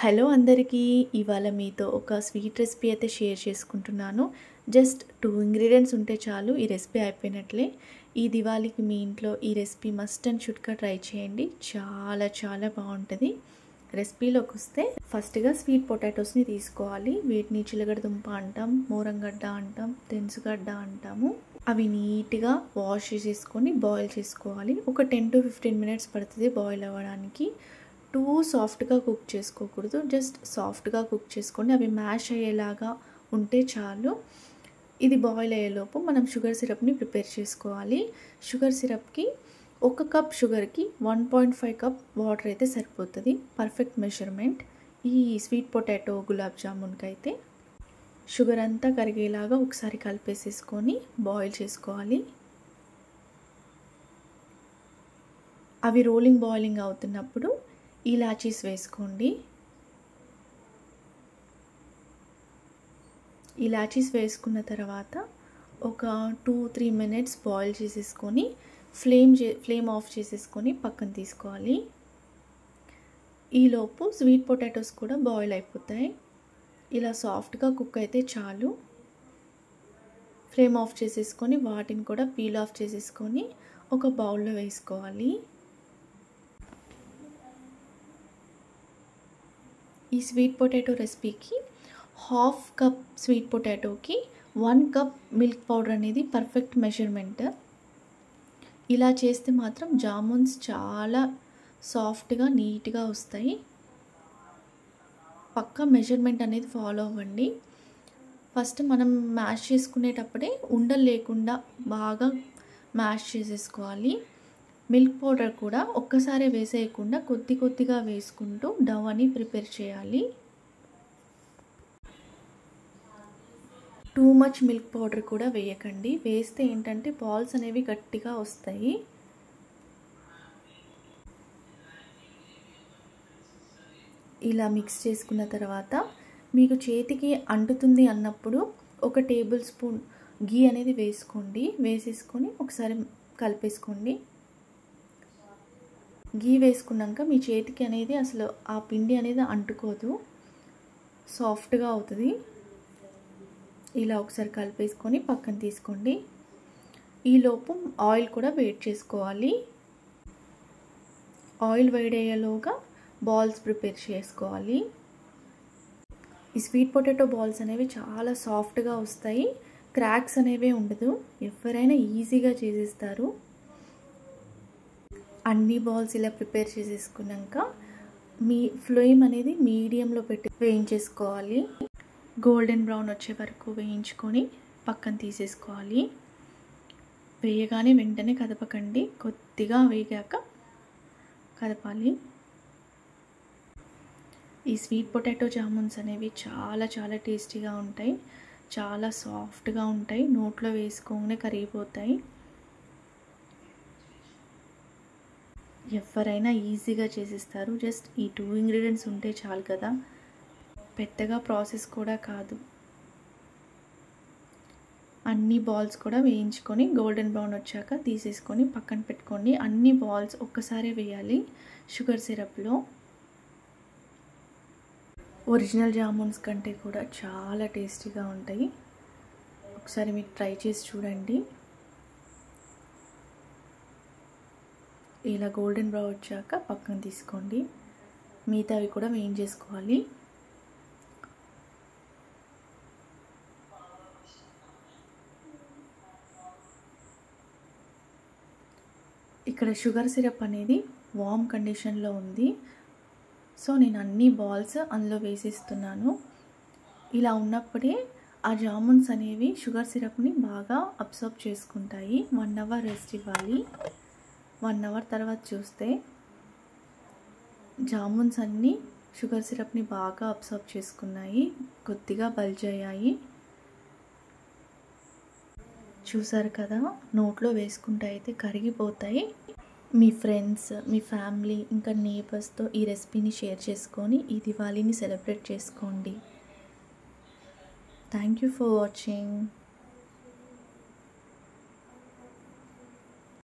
Hello అందరికీ. ఇవాళ మీతో ఒక స్వీట్ రెసిపీ అయితే షేర్ చేసుకుంటున్నాను. జస్ట్ 2 ఇంగ్రీడియెంట్స్ ఉంటే చాలు ఈ రెసిపీ అయిపోయినట్లే. ఈ దివాళీకి మీ ఇంట్లో ఈ రెసిపీ మస్ట్ అండ్ షుడ్‌గా ట్రై చేయండి. చాలా చాలా బాగుంటుంది. రెసిపీలోకి వస్తే ఫస్ట్‌గా స్వీట్ పొటాటోస్ని తీసుకోవాలి. వీటిని చిలగడదుంప అంటాం, మోరంగడ్డ అంటాం, తెనుసుగడ్డ అంటాము. అవి నీట్గా వాష్ చేసేసుకొని బాయిల్ చేసుకోవాలి. ఒక 10 to 15 మినిట్స్ పడుతుంది బాయిల్ అవ్వడానికి. టూ సాఫ్ట్గా కుక్ చేసుకోకూడదు, జస్ట్ సాఫ్ట్గా కుక్ చేసుకొని అవి మ్యాష్ అయ్యేలాగా ఉంటే చాలు. ఇది బాయిల్ అయ్యేలోపు మనం షుగర్ సిరప్ని ప్రిపేర్ చేసుకోవాలి. షుగర్ సిరప్కి 1 కప్ షుగర్కి 1.5 కప్ వాటర్ అయితే సరిపోతుంది, పర్ఫెక్ట్ మెజర్మెంట్. ఈ స్వీట్ పొటాటో గులాబ్ జామున్కి అయితే షుగర్ అంతా కరిగేలాగా ఒకసారి కలిపేసేసుకొని బాయిల్ చేసుకోవాలి. అవి రోలింగ్ బాయిలింగ్ అవుతున్నప్పుడు ఇలాచీస్ వేసుకోండి. ఇలాచీస్ వేసుకున్న తర్వాత ఒక 2-3 మినిట్స్ బాయిల్ చేసేసుకొని ఫ్లేమ్ ఆఫ్ చేసేసుకొని పక్కన తీసుకోవాలి. ఈలోపు స్వీట్ పొటాటోస్ కూడా బాయిల్ అయిపోతాయి. ఇలా సాఫ్ట్గా కుక్ అయితే చాలు. ఫ్లేమ్ ఆఫ్ చేసేసుకొని వాటిని కూడా పీల్ ఆఫ్ చేసేసుకొని ఒక బౌల్లో వేసుకోవాలి. ఈ స్వీట్ పొటాటో రెసిపీకి 1/2 కప్ స్వీట్ పొటాటోకి 1 కప్ మిల్క్ పౌడర్ అనేది పర్ఫెక్ట్ మెజర్మెంట్. ఇలా చేస్తే మాత్రం జామున్స్ చాలా సాఫ్ట్గా నీట్గా వస్తాయి. పక్కా మెజర్మెంట్ అనేది ఫాలో అవ్వండి. ఫస్ట్ మనం మ్యాష్ చేసుకునేటప్పుడే ఉండలు లేకుండా బాగా మ్యాష్ చేసేసుకోవాలి. మిల్క్ పౌడర్ కూడా ఒక్కసారి వేసేయకుండా కొద్ది కొద్దిగా వేసుకుంటూ డౌ అని ప్రిపేర్ చేయాలి. టూ మచ్ మిల్క్ పౌడర్ కూడా వేయకండి. వేస్తే ఏంటంటే బాల్స్ అనేవి గట్టిగా వస్తాయి. ఇలా మిక్స్ చేసుకున్న తర్వాత మీకు చేతికి అంటుతుంది అన్నప్పుడు 1 టేబుల్ స్పూన్ గీ అనేది వేసుకోండి. వేసేసుకొని ఒకసారి కలిపేసుకోండి. గీ వేసుకున్నాక మీ చేతికి అనేది అసలు ఆ పిండి అనేది అంటుకోదు, సాఫ్ట్గా అవుతుంది. ఇలా ఒకసారి కలిపేసుకొని పక్కన తీసుకోండి. ఈలోపు ఆయిల్ కూడా వేడి చేసుకోవాలి. ఆయిల్ వేడయ్యేలోగా బాల్స్ ప్రిపేర్ చేసుకోవాలి. ఈ స్వీట్ పొటాటో బాల్స్ అనేవి చాలా సాఫ్ట్గా వస్తాయి, క్రాక్స్ అనేవి ఉండదు. ఎవరైనా ఈజీగా చేసేస్తారు. అన్ని బాల్స్ ఇలా ప్రిపేర్ చేసేసుకున్నాక మీ ఫ్లేమ్ అనేది మీడియంలో పెట్టి వేయించేసుకోవాలి. గోల్డెన్ బ్రౌన్ వచ్చే వరకు వేయించుకొని పక్కన తీసేసుకోవాలి. వేయగానే వెంటనే కదపకండి, కొద్దిగా వేగాక కదపాలి. ఈ స్వీట్ పొటాటో జామున్స్ అనేవి చాలా చాలా టేస్టీగా ఉంటాయి, చాలా సాఫ్ట్గా ఉంటాయి, నోట్లో వేసుకోగానే కరిగిపోతాయి. ఎవరైనా ఈజీగా చేసేస్తారు. జస్ట్ ఈ 2 ఇంగ్రీడియంట్స్ ఉంటే చాలు కదా, పెద్దగా ప్రాసెస్ కూడా కాదు. అన్ని బాల్స్ కూడా వేయించుకొని గోల్డెన్ బ్రౌన్ వచ్చాక తీసేసుకొని పక్కన పెట్టుకోండి. అన్ని బాల్స్ ఒక్కసారి వేయాలి షుగర్ సిరప్లో. ఒరిజినల్ జామున్స్ కంటే కూడా చాలా టేస్టీగా ఉంటాయి. ఒకసారి మీరు ట్రై చేసి చూడండి. ఇలా గోల్డెన్ బ్రౌన్ వచ్చాక పక్కన తీసుకోండి. మిగతావి కూడా వేయించేసుకోవాలి. ఇక్కడ షుగర్ సిరప్ అనేది వామ్ కండిషన్లో ఉంది, సో నేను అన్ని బాల్స్ అందులో వేసేస్తున్నాను. ఇలా ఉన్నప్పుడే ఆ జామున్స్ అనేవి షుగర్ సిరప్ని బాగా అబ్సార్బ్ చేసుకుంటాయి. 1 అవర్ రెస్ట్ ఇవ్వాలి. 1 అవర్ తర్వాత చూస్తే జామున్స్ అన్నీ షుగర్ సిరప్ని బాగా అబ్సార్బ్ చేసుకున్నాయి, కొద్దిగా బల్జ్ అయ్యాయి. చూసారు కదా, నోట్లో వేసుకుంటే అయితే కరిగిపోతాయి. మీ ఫ్రెండ్స్, మీ ఫ్యామిలీ, ఇంకా నేబర్స్తో ఈ రెసిపీని షేర్ చేసుకొని ఈ దివాళీని సెలబ్రేట్ చేసుకోండి. Thank you for watching.